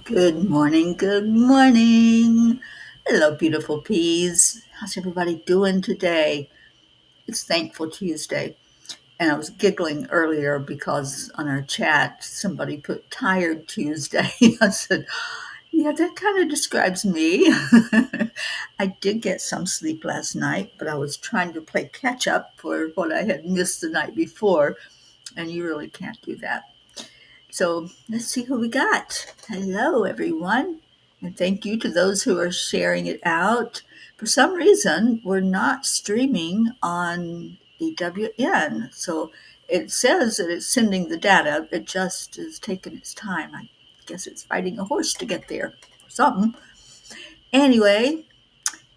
Good morning, good morning. Hello, beautiful peas. How's everybody doing today? It's Thankful Tuesday. And I was giggling earlier because on our chat, somebody put Tired Tuesday. I said, yeah, that kind of describes me. I did get some sleep last night, but I was trying to play catch up for what I had missed the night before. And you really can't do that. So let's see who we got. Hello, everyone. And thank you to those who are sharing it out. For some reason, we're not streaming on EWN. So it says that it's sending the data. It just is taking its time. I guess it's fighting a horse to get there or something. Anyway,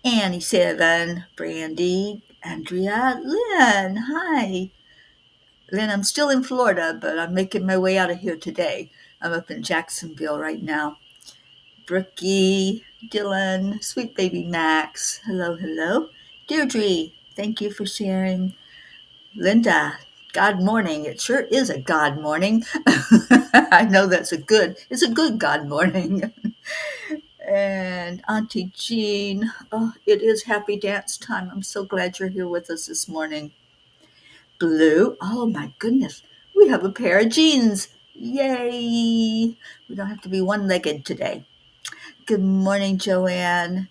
Annie Seven, Brandy, Andrea, Lynn, hi. Lynn, I'm still in Florida, but I'm making my way out of here today. I'm up in Jacksonville right now. Brookie, Dylan, sweet baby Max, hello, hello. Deirdre, thank you for sharing. Linda, God morning. It sure is a God morning. I know it's a good God morning. And Auntie Jean, oh, it is happy dance time. I'm so glad you're here with us this morning. Blue. Oh my goodness. We have a pair of jeans. Yay. We don't have to be one-legged today. Good morning, Joanne.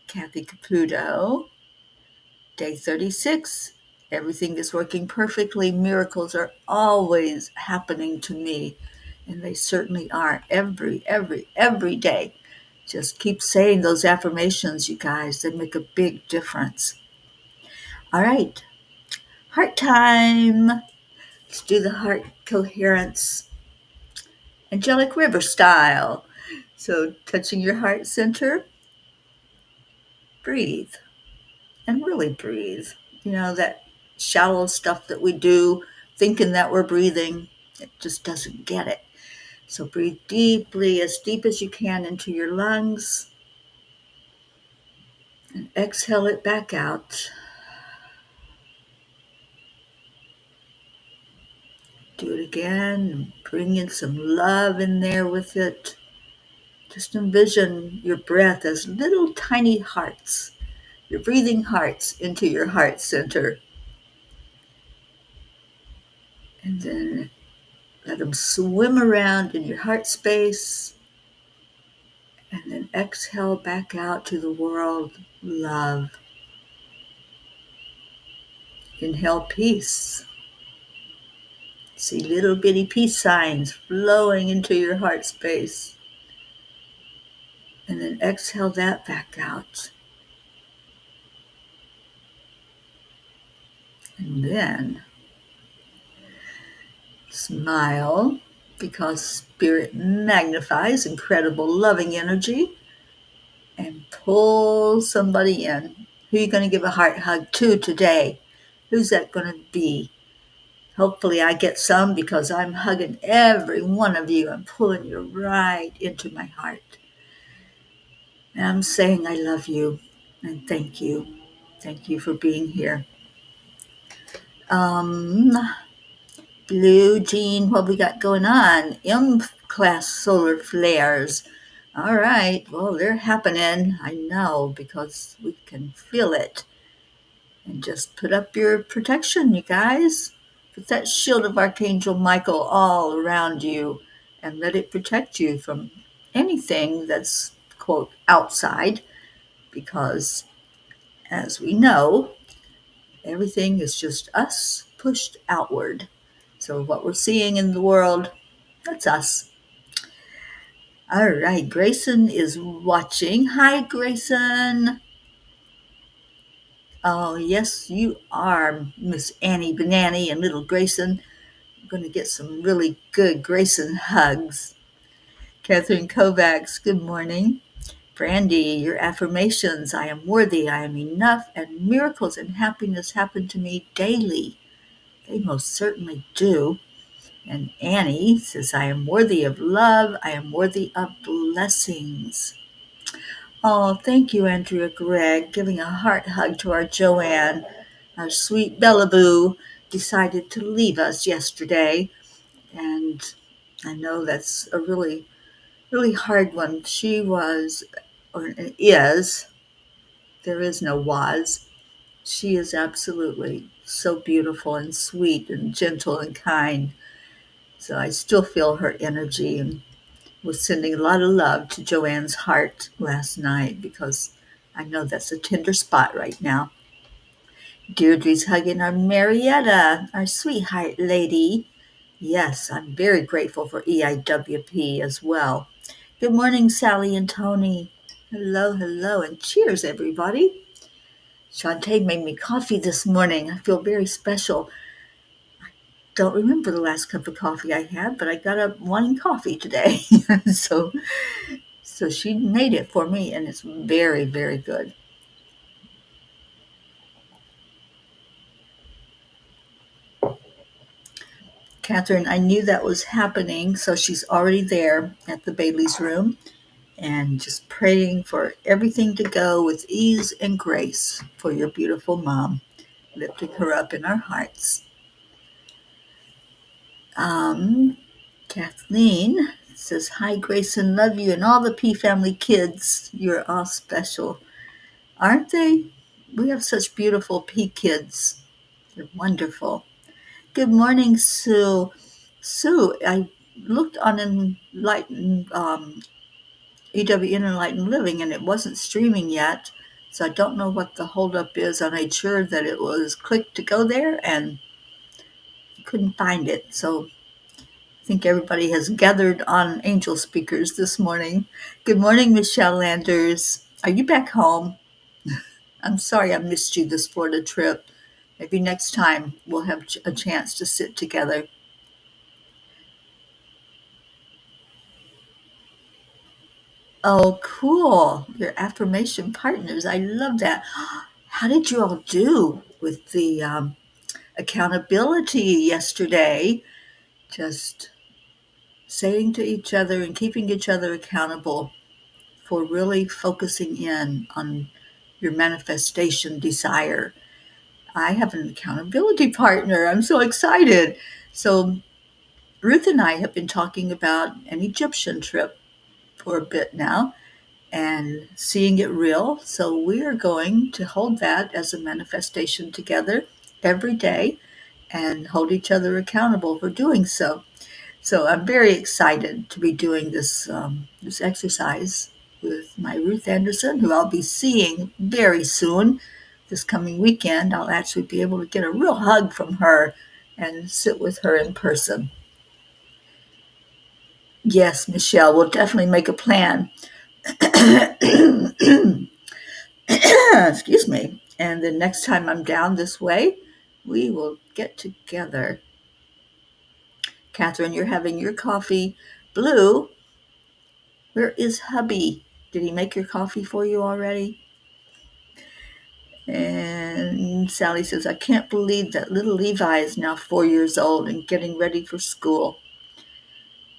Kathy Caputo. Day 36. Everything is working perfectly. Miracles are always happening to me. And they certainly are every day. Just keep saying those affirmations, you guys. They make a big difference. All right. Heart time. Let's do the heart coherence, angelic river style. So touching your heart center, breathe and really breathe. You know, that shallow stuff that we do thinking that we're breathing, it just doesn't get it. So breathe deeply, as deep as you can into your lungs and exhale it back out. Do it again and bring in some love in there with it. Just envision your breath as little tiny hearts. Your breathing hearts into your heart center. And then let them swim around in your heart space. And then exhale back out to the world. Love. Inhale peace. See little bitty peace signs flowing into your heart space. And then exhale that back out. And then smile, because spirit magnifies incredible loving energy, and pull somebody in. Who are you going to give a heart hug to today? Who's that going to be? Hopefully I get some, because I'm hugging every one of you. I'm pulling you right into my heart. And I'm saying I love you and thank you. Thank you for being here. Um, Blue Jean, what we got going on? M-class solar flares. All right, well, they're happening. I know, because we can feel it. And just put up your protection, you guys. Put that shield of Archangel Michael all around you and let it protect you from anything that's, quote, outside. Because, as we know, everything is just us pushed outward. So what we're seeing in the world, that's us. All right, Grayson is watching. Hi, Grayson. Oh, yes, you are, Miss Annie Banani and little Grayson. I'm going to get some really good Grayson hugs. Catherine Kovacs, good morning. Brandy, your affirmations: I am worthy, I am enough, and miracles and happiness happen to me daily. They most certainly do. And Annie says, I am worthy of love, I am worthy of blessings. Oh, thank you, Andrea Gregg, giving a heart hug to our Joanne. Our sweet Bellaboo decided to leave us yesterday, and I know that's a really really hard one. She was, or is, there is no was. She is absolutely so beautiful and sweet and gentle and kind. So I still feel her energy and was sending a lot of love to Joanne's heart last night because I know that's a tender spot right now. Deirdre's hugging our Marietta, our sweetheart lady. Yes, I'm very grateful for EIWP as well. Good morning, Sally and Tony. Hello, hello, and cheers, everybody. Shantae made me coffee this morning. I feel very special. Don't remember the last cup of coffee I had, but I got up wanting coffee today. so so she made it for me, and it's very, very good. Catherine, I knew that was happening, so she's already there at the Bailey's room and just praying for everything to go with ease and grace for your beautiful mom, lifting her up in our hearts. Um, Kathleen says, "Hi, Grace, and love you and all the P family kids. You're all special, aren't they? We have such beautiful P kids. They're wonderful." Good morning, Sue. Sue, I looked on Enlightened, EWN Enlightened Living, and it wasn't streaming yet. So I don't know what the holdup is. I made sure that it was clicked to go there and couldn't find it. So I think everybody has gathered on Angel Speakers this morning. Good morning, Michelle Landers. Are you back home? I'm sorry I missed you this Florida trip. Maybe next time we'll have a chance to sit together. Oh, cool. Your affirmation partners. I love that. How did you all do with the accountability yesterday? Just saying to each other and keeping each other accountable for really focusing in on your manifestation desire. I have an accountability partner. I'm so excited. So, Ruth and I have been talking about an Egyptian trip for a bit now and seeing it real. So, we are going to hold that as a manifestation together every day and hold each other accountable for doing so. So I'm very excited to be doing this exercise with my Ruth Anderson, who I'll be seeing very soon. This coming weekend, I'll actually be able to get a real hug from her and sit with her in person. Yes, Michelle, we'll definitely make a plan. Excuse me. And the next time I'm down this way, we will get together. Catherine, you're having your coffee. Blue, where is hubby? Did he make your coffee for you already? And Sally says, I can't believe that little Levi is now 4 years old and getting ready for school.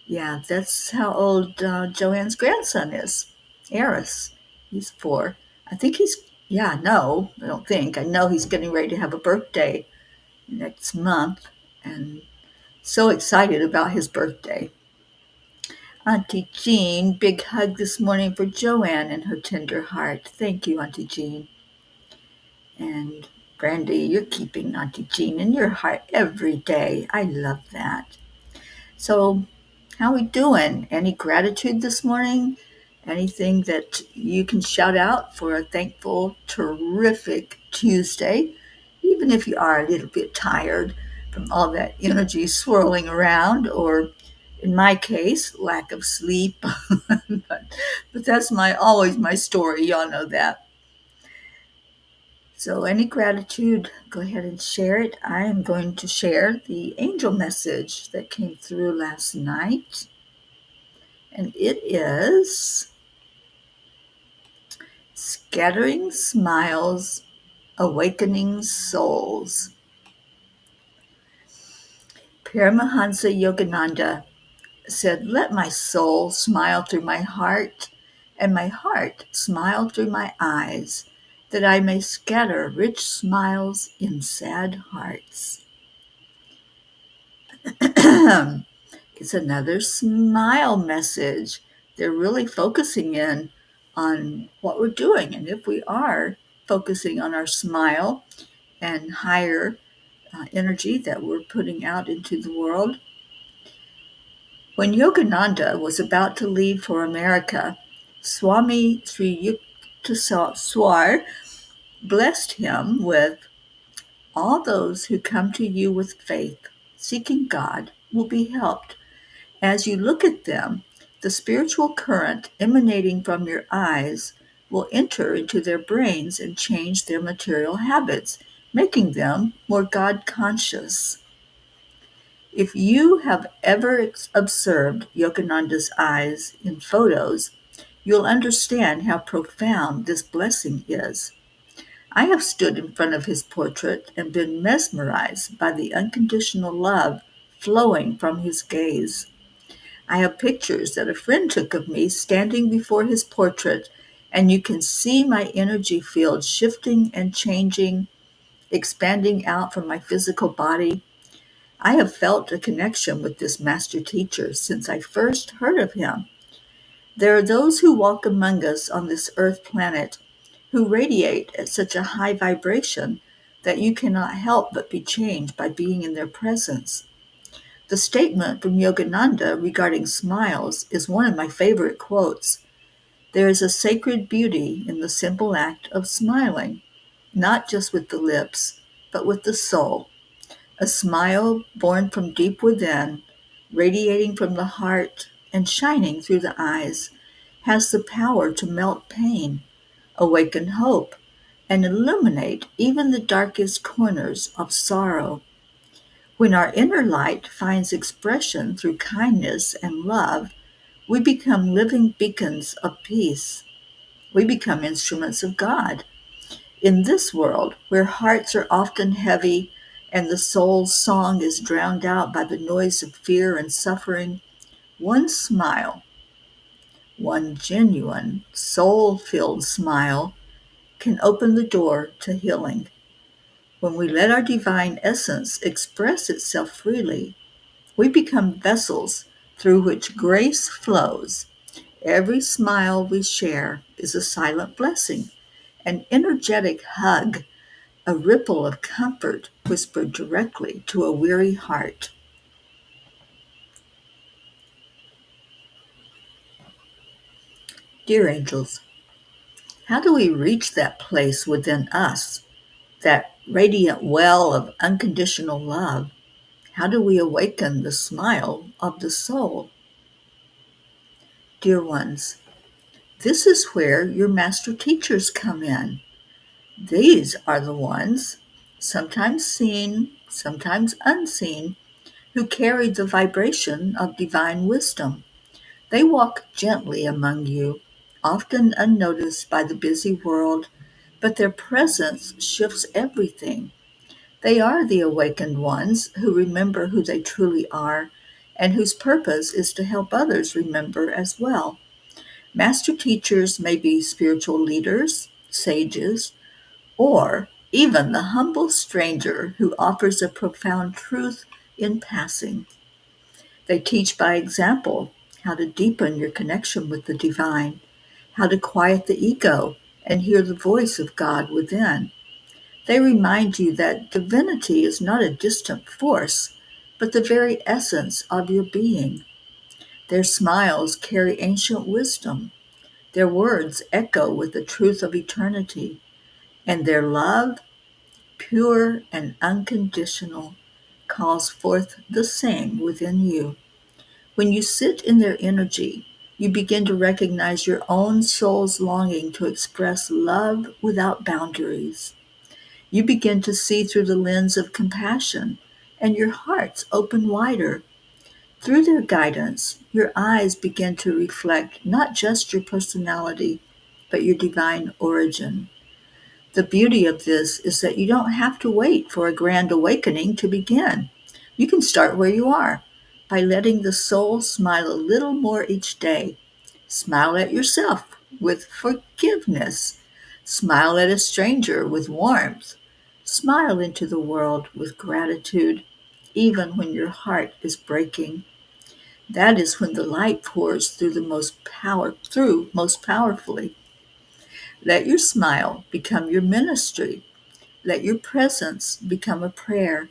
Yeah, that's how old Joanne's grandson is, Eris. He's 4. I think he's, yeah, no, I don't think. I know he's getting ready to have a birthday next month and so excited about his birthday. Auntie Jean, big hug this morning for Joanne and her tender heart. Thank you, Auntie Jean. And Brandy, you're keeping Auntie Jean in your heart every day. I love that. So, how we doing? Any gratitude this morning? Anything that you can shout out for a thankful, terrific Tuesday, even if you are a little bit tired from all that energy swirling around, or in my case, lack of sleep. but that's always my story. Y'all know that. So, any gratitude, go ahead and share it. I am going to share the angel message that came through last night, and it is scattering smiles, awakening souls. Paramahansa Yogananda said, Let my soul smile through my heart, and my heart smile through my eyes, that I may scatter rich smiles in sad hearts. It's another smile message. They're really focusing in on what we're doing. And if we are focusing on our smile and higher energy that we're putting out into the world. When Yogananda was about to leave for America, Swami Sri Yukteswar blessed him with, "All those who come to you with faith, seeking God, will be helped. As you look at them, the spiritual current emanating from your eyes will enter into their brains and change their material habits, making them more God conscious." If you have ever observed Yogananda's eyes in photos, you'll understand how profound this blessing is. I have stood in front of his portrait and been mesmerized by the unconditional love flowing from his gaze. I have pictures that a friend took of me standing before his portrait, and you can see my energy field shifting and changing, expanding out from my physical body. I have felt a connection with this master teacher since I first heard of him. There are those who walk among us on this earth planet who radiate at such a high vibration that you cannot help but be changed by being in their presence. The statement from Yogananda regarding smiles is one of my favorite quotes. There is a sacred beauty in the simple act of smiling, not just with the lips, but with the soul. A smile born from deep within, radiating from the heart and shining through the eyes, has the power to melt pain, awaken hope, and illuminate even the darkest corners of sorrow. When our inner light finds expression through kindness and love, we become living beacons of peace. We become instruments of God. In this world, where hearts are often heavy and the soul's song is drowned out by the noise of fear and suffering, one smile, one genuine, soul-filled smile, can open the door to healing. When we let our divine essence express itself freely, we become vessels through which grace flows. Every smile we share is a silent blessing, an energetic hug, a ripple of comfort whispered directly to a weary heart. Dear angels, how do we reach that place within us, that radiant well of unconditional love? How do we awaken the smile of the soul? Dear ones, this is where your master teachers come in. These are the ones, sometimes seen, sometimes unseen, who carry the vibration of divine wisdom. They walk gently among you, often unnoticed by the busy world, but their presence shifts everything. They are the awakened ones who remember who they truly are and whose purpose is to help others remember as well. Master teachers may be spiritual leaders, sages, or even the humble stranger who offers a profound truth in passing. They teach by example how to deepen your connection with the divine, how to quiet the ego and hear the voice of God within. They remind you that divinity is not a distant force, but the very essence of your being. Their smiles carry ancient wisdom. Their words echo with the truth of eternity, and their love, pure and unconditional, calls forth the same within you. When you sit in their energy, you begin to recognize your own soul's longing to express love without boundaries. You begin to see through the lens of compassion, and your hearts open wider. Through their guidance, your eyes begin to reflect not just your personality, but your divine origin. The beauty of this is that you don't have to wait for a grand awakening to begin. You can start where you are by letting the soul smile a little more each day. Smile at yourself with forgiveness. Smile at a stranger with warmth. Smile into the world with gratitude, even when your heart is breaking. That is when the light pours through most powerfully. Let your smile become your ministry. Let your presence become a prayer.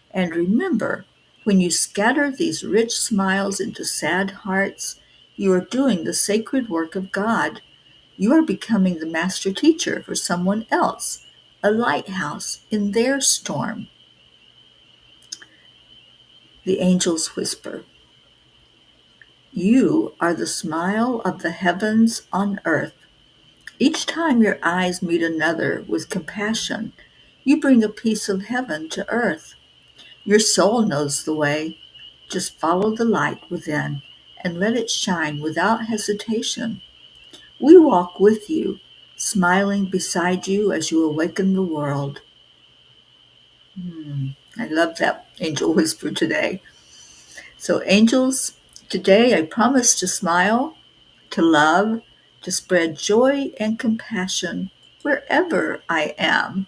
And remember, when you scatter these rich smiles into sad hearts, you are doing the sacred work of God. You are becoming the master teacher for someone else, a lighthouse in their storm. The angels whisper, "You are the smile of the heavens on earth." Each time your eyes meet another with compassion, you bring a piece of heaven to earth. Your soul knows the way. Just follow the light within and let it shine without hesitation. We walk with you, smiling beside you as you awaken the world. I love that angel whisper today. So, angels, today I promise to smile, to love, to spread joy and compassion wherever I am.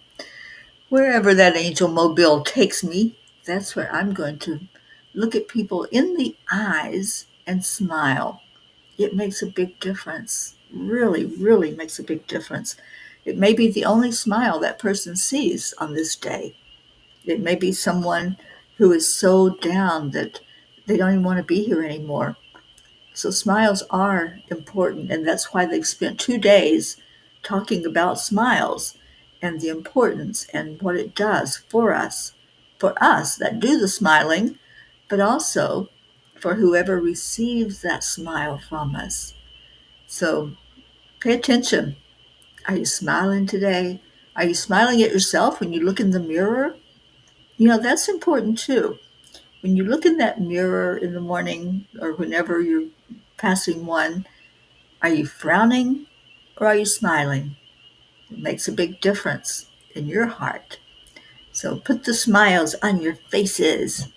Wherever that angel mobile takes me, that's where I'm going to look at people in the eyes and smile. It makes a big difference. Really, really makes a big difference. It may be the only smile that person sees on this day. It may be someone who is so down that they don't even want to be here anymore. So smiles are important, and that's why they've spent 2 days talking about smiles and the importance and what it does for us that do the smiling, but also for whoever receives that smile from us. So pay attention. Are you smiling today? Are you smiling at yourself when you look in the mirror? That's important too. When you look in that mirror in the morning or whenever you're passing one, are you frowning or are you smiling? It makes a big difference in your heart. So put the smiles on your faces.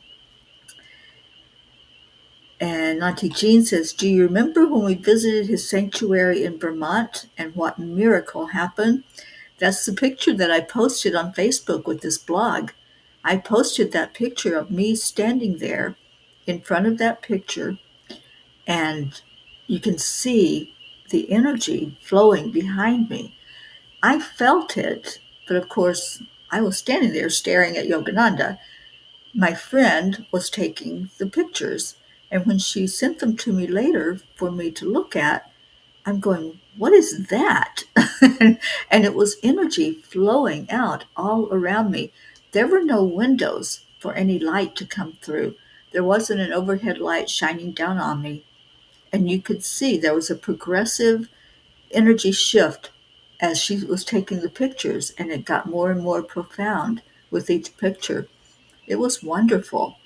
And Auntie Jean says, "Do you remember when we visited his sanctuary in Vermont and what miracle happened?" That's the picture that I posted on Facebook with this blog. I posted that picture of me standing there in front of that picture, and you can see the energy flowing behind me. I felt it, but of course, I was standing there staring at Yogananda. My friend was taking the pictures, and when she sent them to me later for me to look at, I'm going, "What is that?" And it was energy flowing out all around me. There were no windows for any light to come through. There wasn't an overhead light shining down on me. And you could see there was a progressive energy shift as she was taking the pictures, and it got more and more profound with each picture. It was wonderful.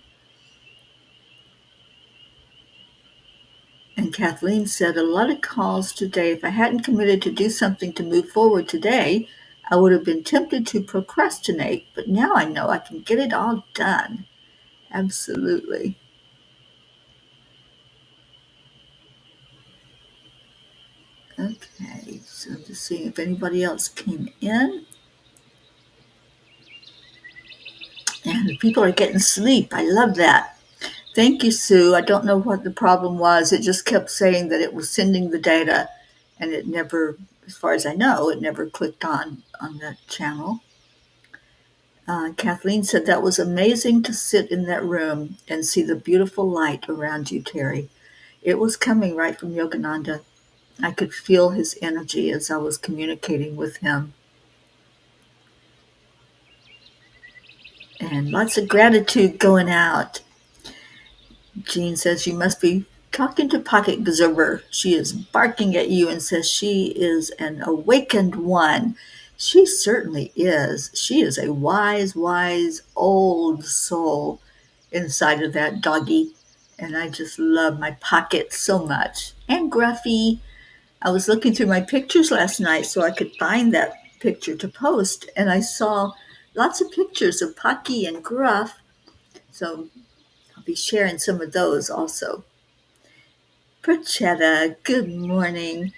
And Kathleen said, "A lot of calls today. If I hadn't committed to do something to move forward today, I would have been tempted to procrastinate, but now I know I can get it all done." Absolutely. Okay, so just seeing if anybody else came in. And people are getting sleep. I love that. Thank you, Sue. I don't know what the problem was. It just kept saying that it was sending the data, and it never, as far as I know, it never clicked on that channel. Kathleen said that was amazing to sit in that room and see the beautiful light around you, Teri. It was coming right from Yogananda. I could feel his energy as I was communicating with him. And lots of gratitude going out. Jean says you must be talking to Pocket Observer. She is barking at you and says she is an awakened one. She certainly is. She is a wise, wise old soul inside of that doggy. And I just love my Pocket so much. And Gruffy. I was looking through my pictures last night so I could find that picture to post. And I saw lots of pictures of Pocky and Gruff. So I'll be sharing some of those also. Perchetta, good morning.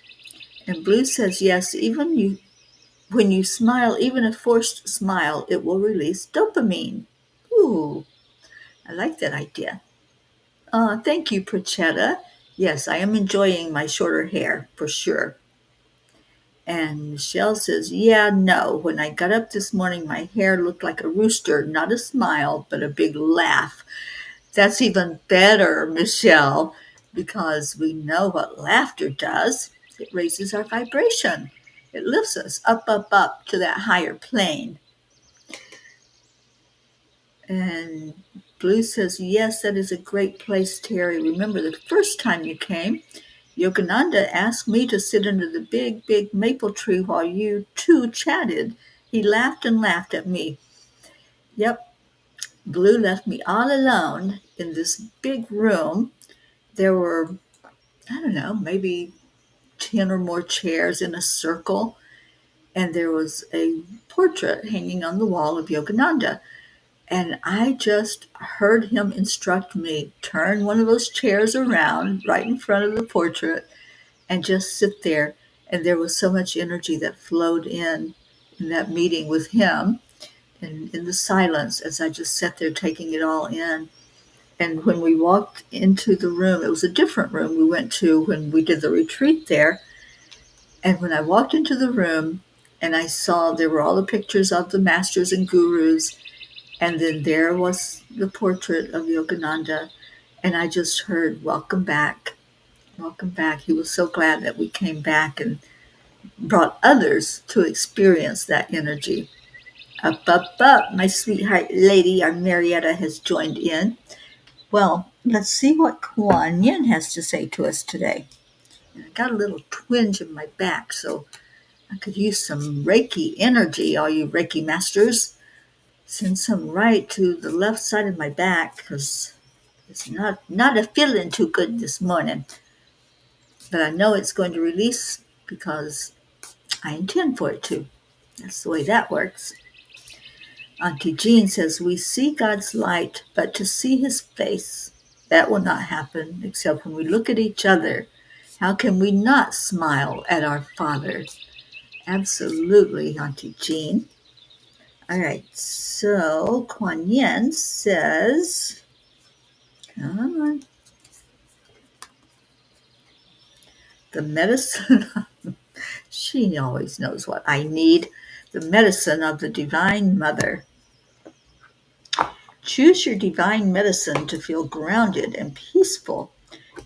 And Blue says, yes, when you smile, even a forced smile, it will release dopamine. Ooh, I like that idea. Thank you, Prachetta. Yes, I am enjoying my shorter hair for sure. And Michelle says, yeah, no. When I got up this morning, my hair looked like a rooster, not a smile, but a big laugh. That's even better, Michelle, because we know what laughter does. It raises our vibration. It lifts us up, up, up to that higher plane. And Blue says, yes, that is a great place, Terry. Remember the first time you came, Yogananda asked me to sit under the big, big maple tree while you two chatted. He laughed and laughed at me. Yep, Blue left me all alone in this big room. There were, I don't know, maybe 10 or more chairs in a circle, and there was a portrait hanging on the wall of Yogananda. And I just heard him instruct me, turn one of those chairs around right in front of the portrait and just sit there. And there was so much energy that flowed in that meeting with him and in the silence as I just sat there taking it all in. And when we walked into the room, it was a different room we went to when we did the retreat there. And when I walked into the room and I saw there were all the pictures of the masters and gurus, and then there was the portrait of Yogananda, and I just heard, welcome back, welcome back. He was so glad that we came back and brought others to experience that energy. Up, up, up, my sweetheart lady, our Marietta has joined in. Well, let's see what Kuan Yin has to say to us today. I got a little twinge in my back, so I could use some Reiki energy, all you Reiki masters. Send some right to the left side of my back because it's not a feeling too good this morning. But I know it's going to release because I intend for it to. That's the way that works. Auntie Jean says, we see God's light, but to see his face, that will not happen except when we look at each other. How can we not smile at our Father? Absolutely, Auntie Jean. All right, so Kuan Yin says, come on, the medicine, she always knows what I need, the medicine of the Divine Mother. Choose your divine medicine to feel grounded and peaceful.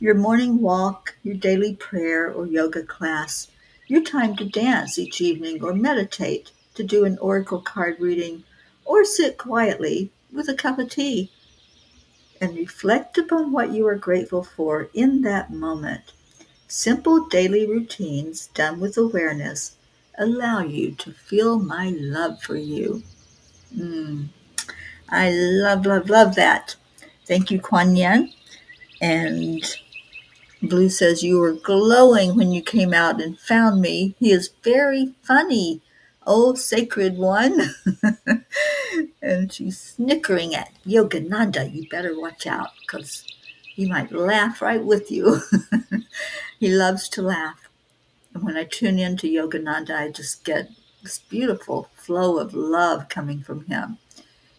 Your morning walk, your daily prayer or yoga class, your time to dance each evening or meditate, to do an oracle card reading, or sit quietly with a cup of tea and reflect upon what you are grateful for in that moment. Simple daily routines done with awareness allow you to feel my love for you. I love, love, love that. Thank you, Kuan Yin. And Blue says, you were glowing when you came out and found me. He is very funny. Oh, sacred one. And she's snickering at Yogananda. You better watch out because he might laugh right with you. He loves to laugh. And when I tune into Yogananda, I just get this beautiful flow of love coming from him.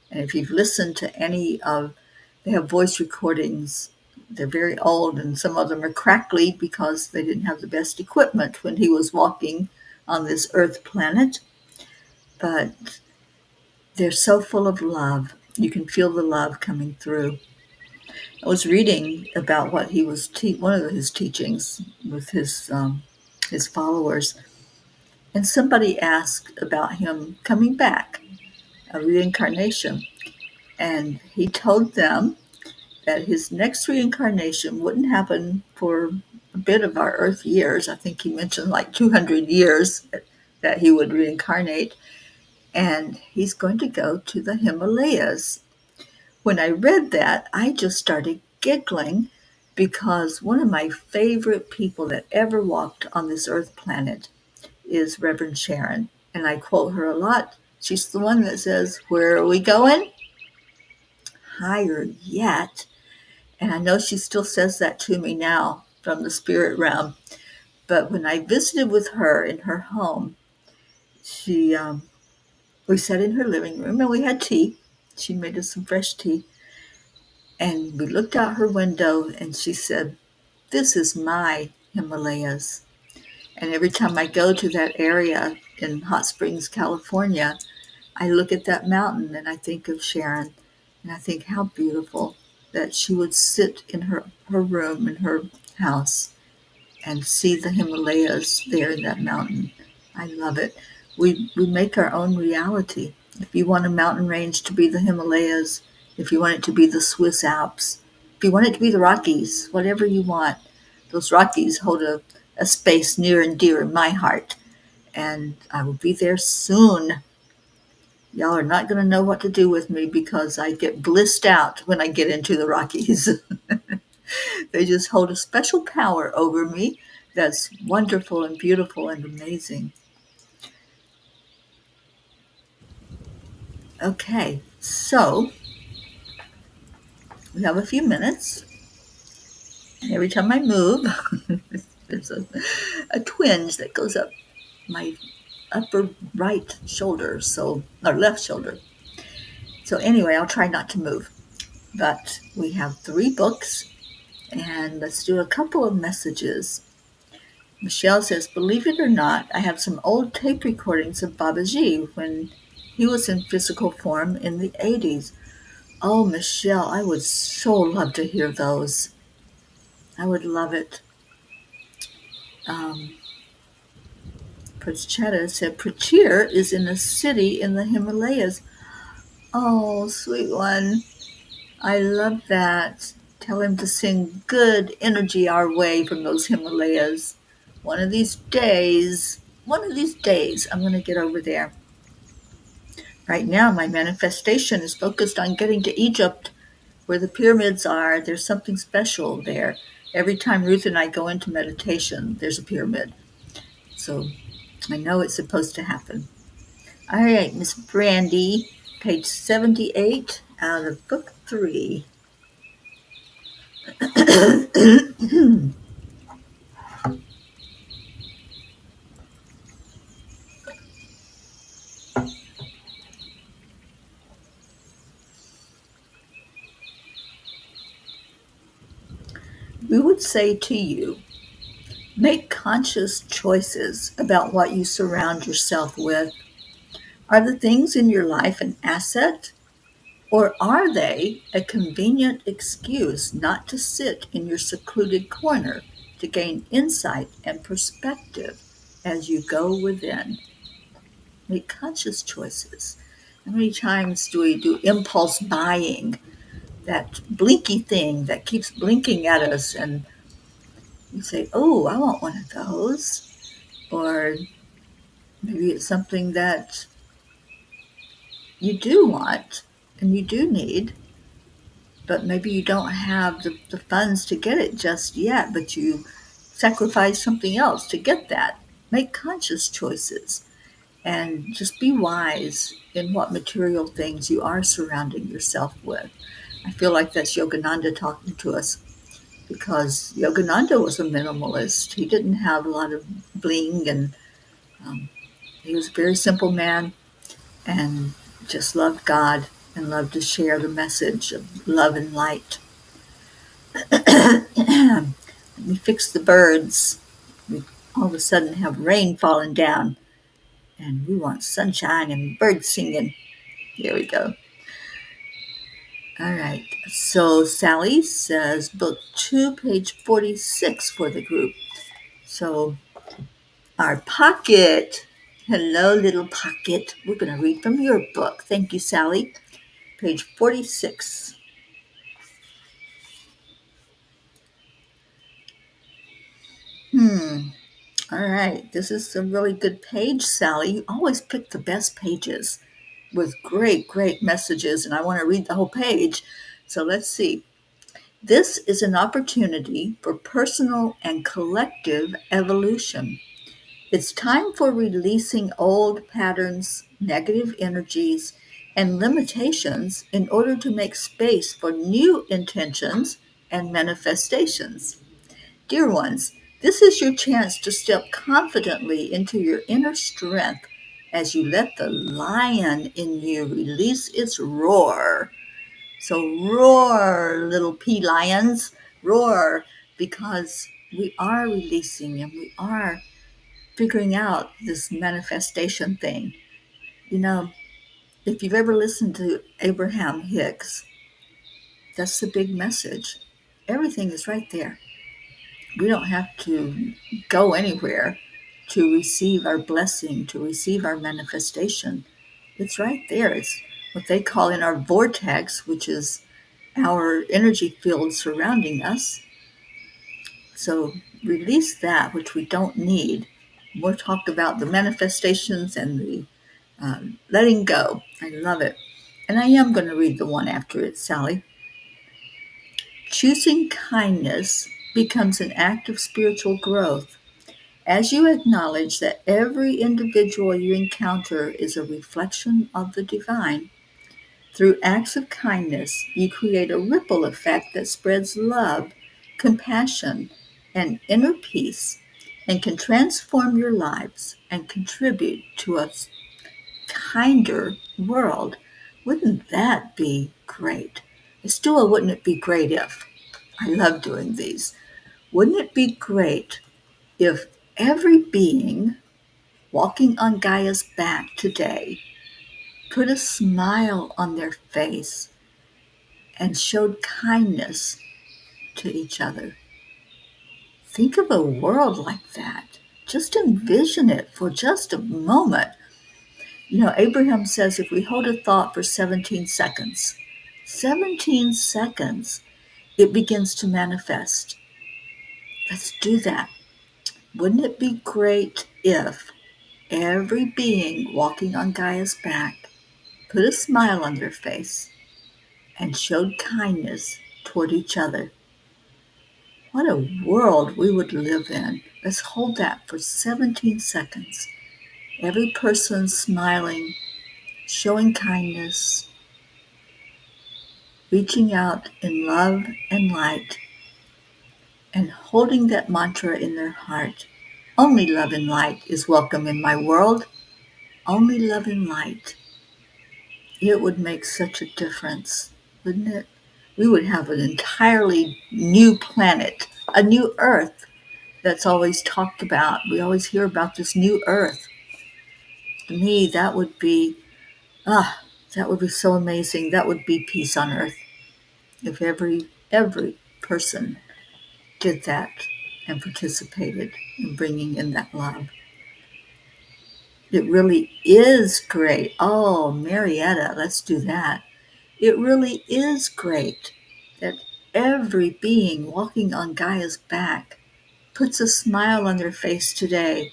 And if you've listened to any of, they have voice recordings. They're very old, and some of them are crackly because they didn't have the best equipment when he was walking on this earth planet. But they're so full of love. You can feel the love coming through. I was reading about what he was one of his teachings with his followers, and somebody asked about him coming back, a reincarnation, and he told them that his next reincarnation wouldn't happen for a bit of our Earth years. I think he mentioned like 200 years that he would reincarnate, and he's going to go to the Himalayas. When I read that, I just started giggling because one of my favorite people that ever walked on this Earth planet is Reverend Sharon, and I quote her a lot. She's the one that says, "Where are we going? Higher yet." And I know she still says that to me now from the spirit realm. But when I visited with her in her home, she we sat in her living room and we had tea. She made us some fresh tea. And we looked out her window and she said, "This is my Himalayas." And every time I go to that area in Hot Springs, California, I look at that mountain and I think of Sharon. And I think how beautiful that she would sit in her room in her house and see the Himalayas there in that mountain. I love it. We make our own reality. If you want a mountain range to be the Himalayas, if you want it to be the Swiss Alps, if you want it to be the Rockies, whatever you want, those Rockies hold a space near and dear in my heart. And I will be there soon. Y'all are not going to know what to do with me because I get blissed out when I get into the Rockies. They just hold a special power over me that's wonderful and beautiful and amazing. Okay, so we have a few minutes, and every time I move, there's a twinge that goes up my upper right shoulder, so or left shoulder. So anyway, I'll try not to move. But we have 3 books, and let's do a couple of messages. Michelle says, "Believe it or not, I have some old tape recordings of Babaji when he was in physical form in the 80s. Oh, Michelle, I would so love to hear those. I would love it." Um, Prachetta said, "Prachir is in a city in the Himalayas." Oh, sweet one. I love that. Tell him to send good energy our way from those Himalayas. One of these days, I'm going to get over there. Right now, my manifestation is focused on getting to Egypt, where the pyramids are. There's something special there. Every time Ruth and I go into meditation, there's a pyramid. So I know it's supposed to happen. All right, Miss Brandy, page 78 out of book 3. We would say to you, make conscious choices about what you surround yourself with. Are the things in your life an asset, or are they a convenient excuse not to sit in your secluded corner to gain insight and perspective as you go within? Make conscious choices. How many times do we do impulse buying, that blinky thing that keeps blinking at us, and you say, "Oh, I want one of those." Or maybe it's something that you do want and you do need, but maybe you don't have the funds to get it just yet, but you sacrifice something else to get that. Make conscious choices and just be wise in what material things you are surrounding yourself with. I feel like that's Yogananda talking to us, because Yogananda was a minimalist. He didn't have a lot of bling, and um, he was a very simple man and just loved God and loved to share the message of love and light. Let me fix the birds. We all of a sudden have rain falling down, and we want sunshine and birds singing. There we go. All right. So Sally says book 2, page 46 for the group. So our pocket. Hello, little pocket. We're going to read from your book. Thank you, Sally. Page 46. All right. This is a really good page, Sally. You always pick the best pages with great, great messages, and I want to read the whole page. So let's see. This is an opportunity for personal and collective evolution. It's time for releasing old patterns, negative energies, and limitations in order to make space for new intentions and manifestations. Dear ones, this is your chance to step confidently into your inner strength as you let the lion in you release its roar. So roar, little pea lions, roar, because we are releasing and we are figuring out this manifestation thing. You know, if you've ever listened to Abraham Hicks, that's the big message. Everything is right there. We don't have to go anywhere to receive our blessing, to receive our manifestation. It's right there. It's what they call in our vortex, which is our energy field surrounding us. So release that which we don't need. We'll talk about the manifestations and the letting go. I love it. And I am going to read the one after it, Sally. Choosing kindness becomes an act of spiritual growth. As you acknowledge that every individual you encounter is a reflection of the divine, through acts of kindness, you create a ripple effect that spreads love, compassion, and inner peace, and can transform your lives and contribute to a kinder world. Wouldn't that be great? Still, wouldn't it be great if? I love doing these. Wouldn't it be great if every being walking on Gaia's back today put a smile on their face and showed kindness to each other? Think of a world like that. Just envision it for just a moment. You know, Abraham says if we hold a thought for 17 seconds, it begins to manifest. Let's do that. Wouldn't it be great if every being walking on Gaia's back put a smile on their face and showed kindness toward each other? What a world we would live in. Let's hold that for 17 seconds. Every person smiling, showing kindness, reaching out in love and light, and holding that mantra in their heart. Only love and light is welcome in my world. Only love and light. It would make such a difference, wouldn't it? We would have an entirely new planet, a new earth that's always talked about. We always hear about this new earth. To me, that would be so amazing. That would be peace on earth if every person did that and participated in bringing in that love. It really is great. Oh, Marietta, let's do that. It really is great that every being walking on Gaia's back puts a smile on their face today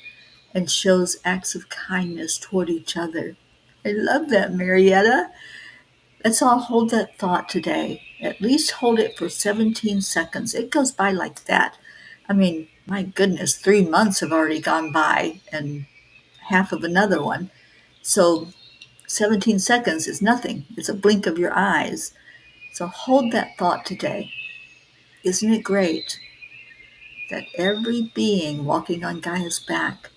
and shows acts of kindness toward each other. I love that, Marietta. Let's all hold that thought today. At least hold it for 17 seconds. It goes by like that. I mean, my goodness, 3 months have already gone by and half of another one. So 17 seconds is nothing. It's a blink of your eyes. So hold that thought today. Isn't it great that every being walking on Gaia's back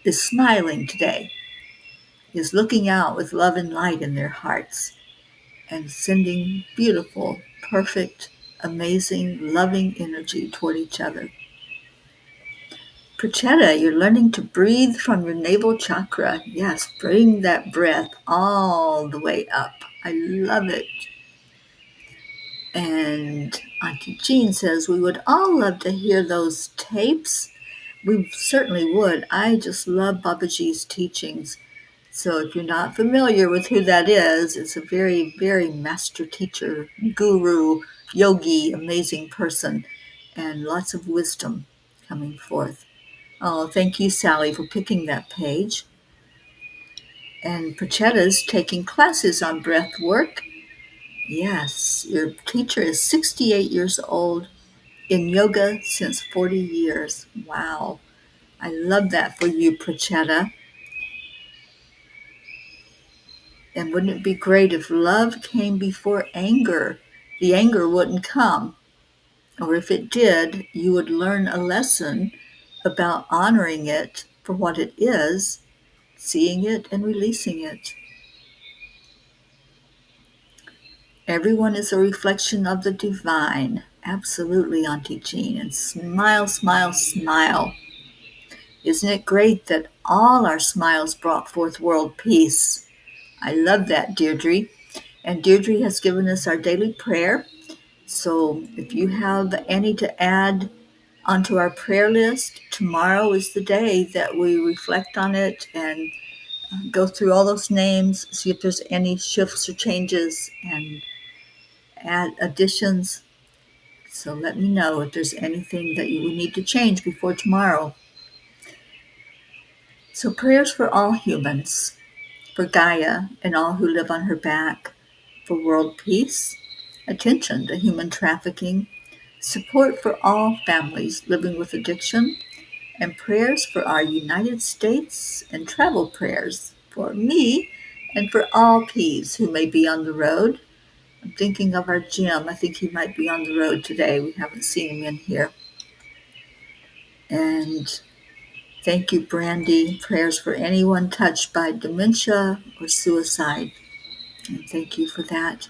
is smiling today, is looking out with love and light in their hearts, and sending beautiful, perfect, amazing, loving energy toward each other. Prachetta, you're learning to breathe from your navel chakra. Yes, bring that breath all the way up. I love it. And Auntie Jean says, we would all love to hear those tapes. We certainly would. I just love Babaji's teachings. So if you're not familiar with who that is, it's a very, very master teacher, guru, yogi, amazing person, and lots of wisdom coming forth. Oh, thank you, Sally, for picking that page. And Prachetta's taking classes on breath work. Yes, your teacher is 68 years old, in yoga since 40 years. Wow. I love that for you, Prachetta. And wouldn't it be great if love came before anger? The anger wouldn't come. Or if it did, you would learn a lesson about honoring it for what it is, seeing it and releasing it. Everyone is a reflection of the divine. Absolutely, Auntie Jean. And smile, smile, smile. Isn't it great that all our smiles brought forth world peace? I love that, Deirdre. And Deirdre has given us our daily prayer. So if you have any to add onto our prayer list, tomorrow is the day that we reflect on it and go through all those names, see if there's any shifts or changes and add additions. So let me know if there's anything that you would need to change before tomorrow. So prayers for all humans, for Gaia and all who live on her back, for world peace, attention to human trafficking, support for all families living with addiction, and prayers for our United States, and travel prayers for me and for all P's who may be on the road. I'm thinking of our Jim. I think he might be on the road today. We haven't seen him in here. And thank you, Brandy. Prayers for anyone touched by dementia or suicide. And thank you for that.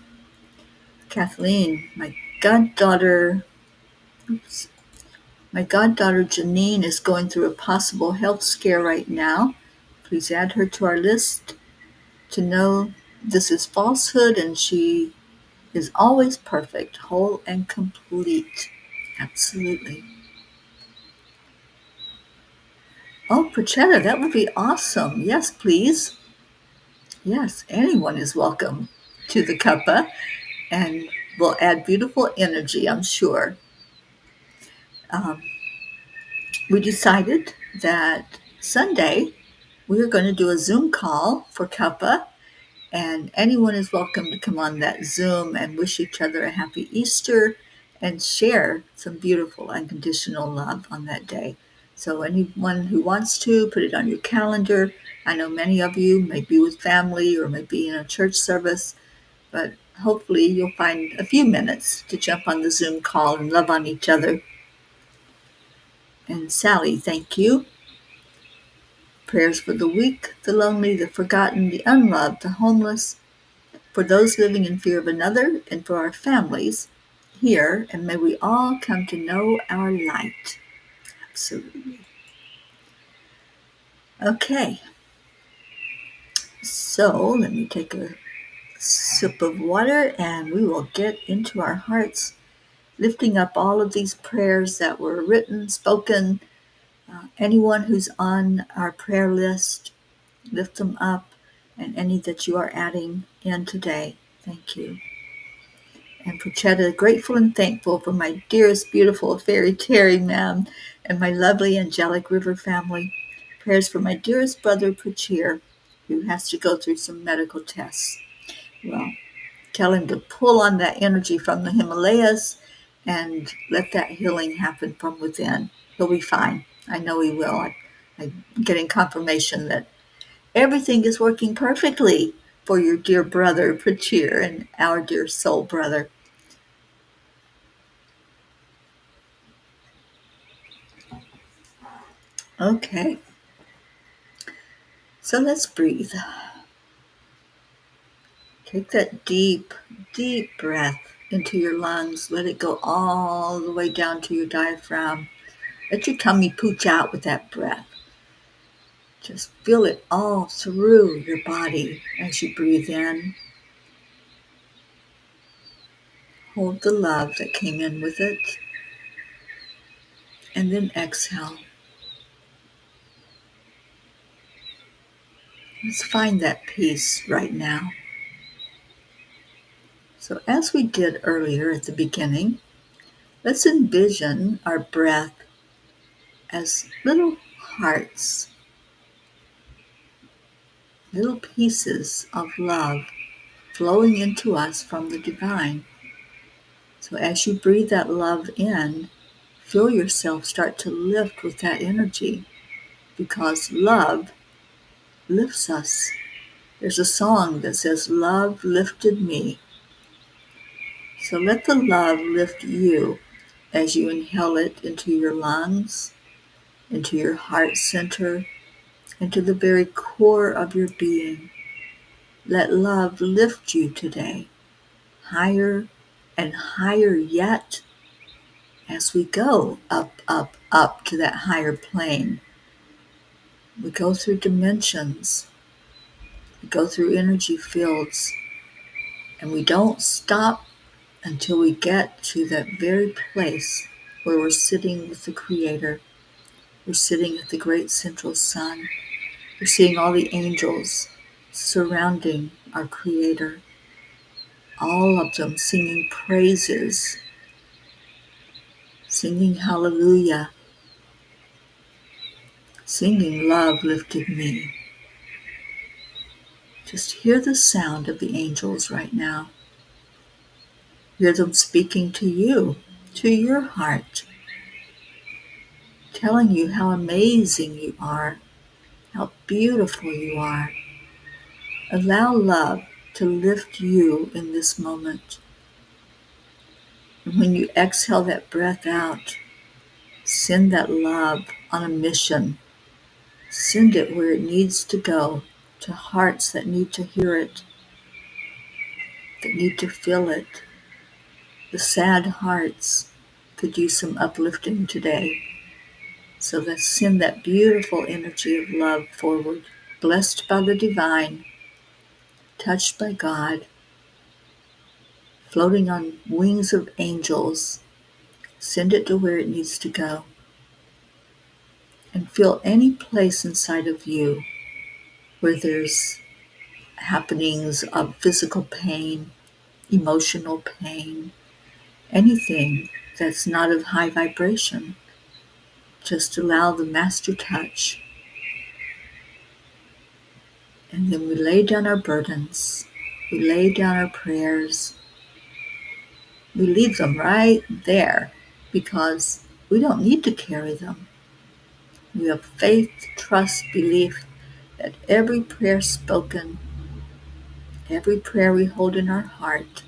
Kathleen, oops, my goddaughter Janine is going through a possible health scare right now. Please add her to our list to know this is falsehood and she is always perfect, whole and complete. Absolutely. Oh, Prachetta, that would be awesome. Yes, please. Yes, anyone is welcome to the cuppa and will add beautiful energy, I'm sure. Um, we decided that Sunday we are going to do a Zoom call for cuppa, and anyone is welcome to come on that Zoom and wish each other a happy Easter and share some beautiful unconditional love on that day. So anyone who wants to, put it on your calendar. I know many of you may be with family or may be in a church service, but hopefully you'll find a few minutes to jump on the Zoom call and love on each other. And Sally, thank you. Prayers for the weak, the lonely, the forgotten, the unloved, the homeless, for those living in fear of another, and for our families here, and may we all come to know our light. Absolutely. Okay, so let me take a sip of water and we will get into our hearts, lifting up all of these prayers that were written, spoken. Anyone who's on our prayer list, lift them up, and any that you are adding in today. Thank you. And Prachetta, grateful and thankful for my dearest, beautiful fairy Teri, ma'am, and my lovely angelic river family. Prayers for my dearest brother Prachir, who has to go through some medical tests. Well, tell him to pull on that energy from the Himalayas and let that healing happen from within. He'll be fine. I know he will. I'm getting confirmation that everything is working perfectly for your dear brother Prachir and our dear soul brother. Okay, so let's breathe. Take that deep, deep breath into your lungs. Let it go all the way down to your diaphragm. Let your tummy pooch out with that breath. Just feel it all through your body as you breathe in. Hold the love that came in with it. And then exhale. Let's find that peace right now. So as we did earlier at the beginning, let's envision our breath as little hearts, little pieces of love flowing into us from the divine. So as you breathe that love in, feel yourself start to lift with that energy, because love lifts us. There's a song that says, "Love lifted me." So let the love lift you as you inhale it into your lungs, into your heart center, into the very core of your being. Let love lift you today. higher and higher yet as we go up, up, up to that higher plane. We go through dimensions, we go through energy fields, and we don't stop until we get to that very place where we're sitting with the Creator. We're sitting at the great central sun. We're seeing all the angels surrounding our Creator, all of them singing praises, singing hallelujah, singing love lifted me. Just hear the sound of the angels right now. Hear them speaking to you, to your heart, telling you how amazing you are, how beautiful you are. Allow love to lift you in this moment. And when you exhale that breath out, send that love on a mission. Send it where it needs to go, to hearts that need to hear it, that need to feel it. The sad hearts could use some uplifting today. So let's send that beautiful energy of love forward, blessed by the divine, touched by God, floating on wings of angels. Send it to where it needs to go. And feel any place inside of you where there's happenings of physical pain, emotional pain, anything that's not of high vibration. Just allow the master touch. And then we lay down our burdens. We lay down our prayers. We leave them right there because we don't need to carry them. We have faith, trust, belief that every prayer spoken, every prayer we hold in our heart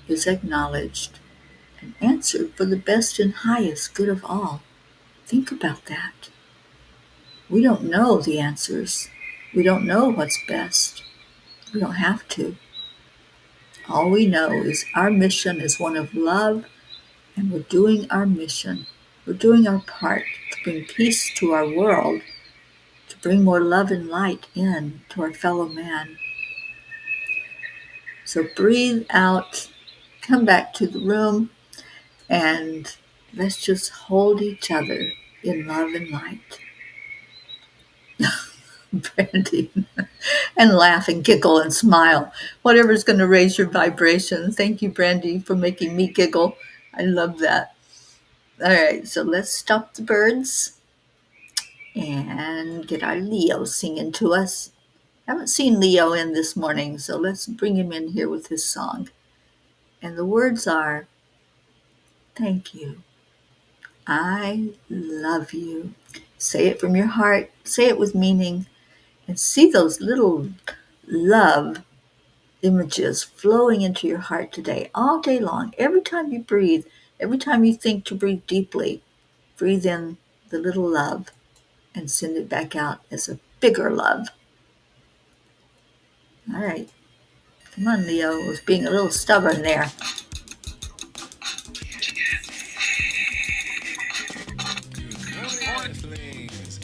is acknowledged and answered for the best and highest good of all. Think about that. We don't know the answers. We don't know what's best. We don't have to. All we know is our mission is one of love, and we're doing our mission. We're doing our part to bring peace to our world, to bring more love and light in to our fellow man. So breathe out, come back to the room, and let's just hold each other in love and light. Brandy, and laugh and giggle and smile. Whatever's going to raise your vibration. Thank you, Brandy, for making me giggle. I love that. All right, so let's stop the birds and get our Leo singing to us. Haven't seen Leo in this morning, so let's bring him in here with his song. And the words are, thank you. I love you. Say it from your heart. Say it with meaning. And see those little love images flowing into your heart today, all day long. Every time you breathe, every time you think to breathe deeply, breathe in the little love and send it back out as a bigger love. All right. Come on, Leo. I was being a little stubborn there.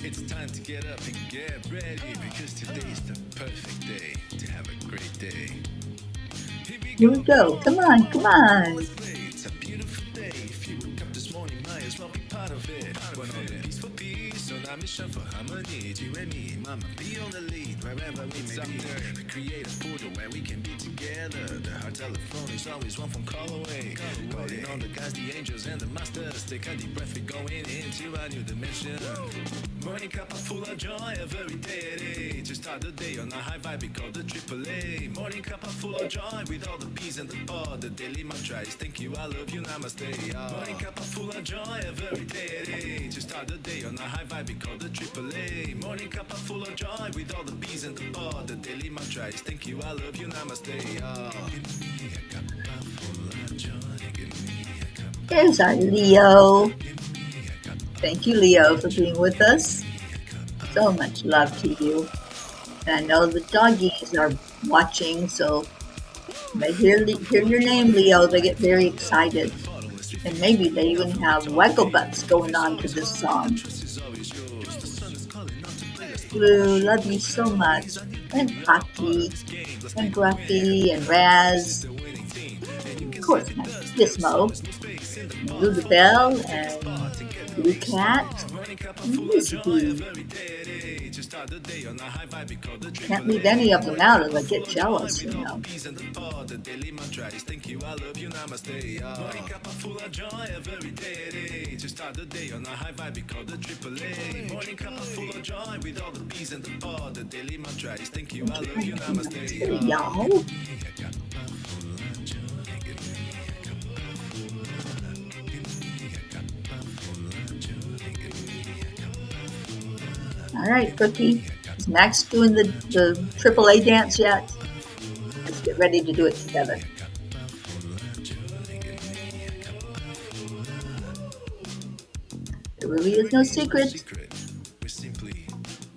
It's time to get up and get ready because today's the perfect day to have a great day. Here we go. Come on, come on. It's a beautiful day. If you woke up this morning, might as well be part of it. We're on a peace for peace, on our mission for harmony. You and me, mama, be on the lead wherever we may be. We create a portal where we can be together. The heart telephone is always one phone call away. Calling on the guys, the angels, and the masters. Take a deep breath, we're going into a new dimension. Morning Cuppa full of joy every day. To start the day on a high vibe, we call the AAA. Morning Cuppa full of joy with all the peas and the pod. The daily mantra is thank you, I love you, namaste. Morning Cuppa full of joy every day. To start the day on a high vibe, we call the AAA. Morning Cuppa full of joy with all the peas and the pod. The daily mantra is thank you, I love you, namaste. Give me a cuppa full of joy. Give me a cuppa. There's our Leo. Thank you, Leo, for being with us. So much love to you. And I know the doggies are watching, so They hear your name, Leo, they get very excited. And maybe they even have waggle butts going on to this song. Blue, love you so much. And Hockey, and Gruffy, and Raz, and of course my Gizmo, and Ludabelle, and Blue Cat, and Miss B. Can't leave any of them out as I get jealous, you know. Hey, y'all. All right, Cookie. Is Max doing the AAA dance yet? Let's get ready to do it together. There really is no secret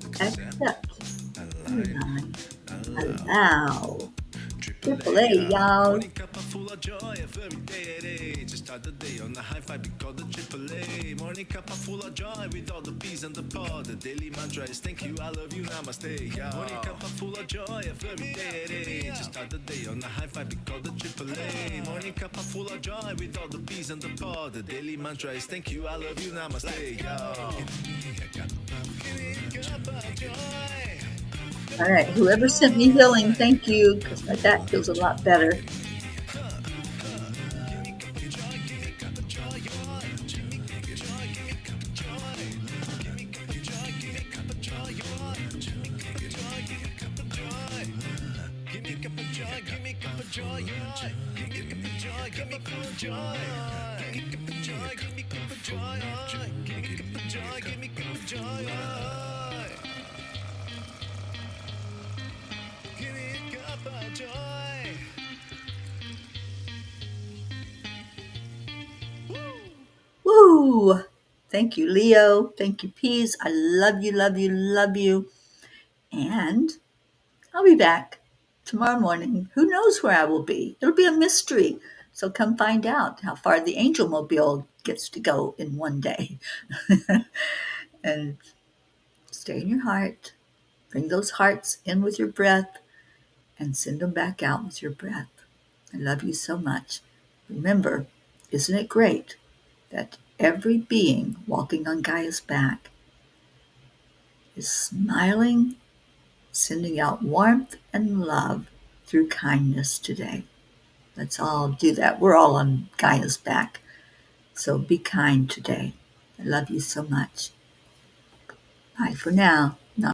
except rewind, allow. AAA, y'all. Morning cuppa full of joy every day. Just start the day on a high vibe, we call the AAA. Morning cuppa full of joy with all the peas and the pod. The daily mantra is thank you, I love you, namaste. Yeah. Morning cuppa full of joy every day. Just start the day on a high vibe, we call the AAA. Morning cuppa full of joy with all the peas and the pod. The daily mantra is thank you, I love you, namaste. Yeah. All right, whoever sent me healing, thank you, because my back feels a lot better. Woo! Thank you, Leo. Thank you, Peas. I love you, love you, love you. And I'll be back tomorrow morning. Who knows where I will be? It'll be a mystery. So come find out how far the Angel Mobile gets to go in one day. And stay in your heart. Bring those hearts in with your breath and send them back out with your breath. I love you so much. Remember, isn't it great that every being walking on Gaia's back is smiling, sending out warmth and love through kindness today? Let's all do that. We're all on Gaia's back. So be kind today. I love you so much. Bye for now.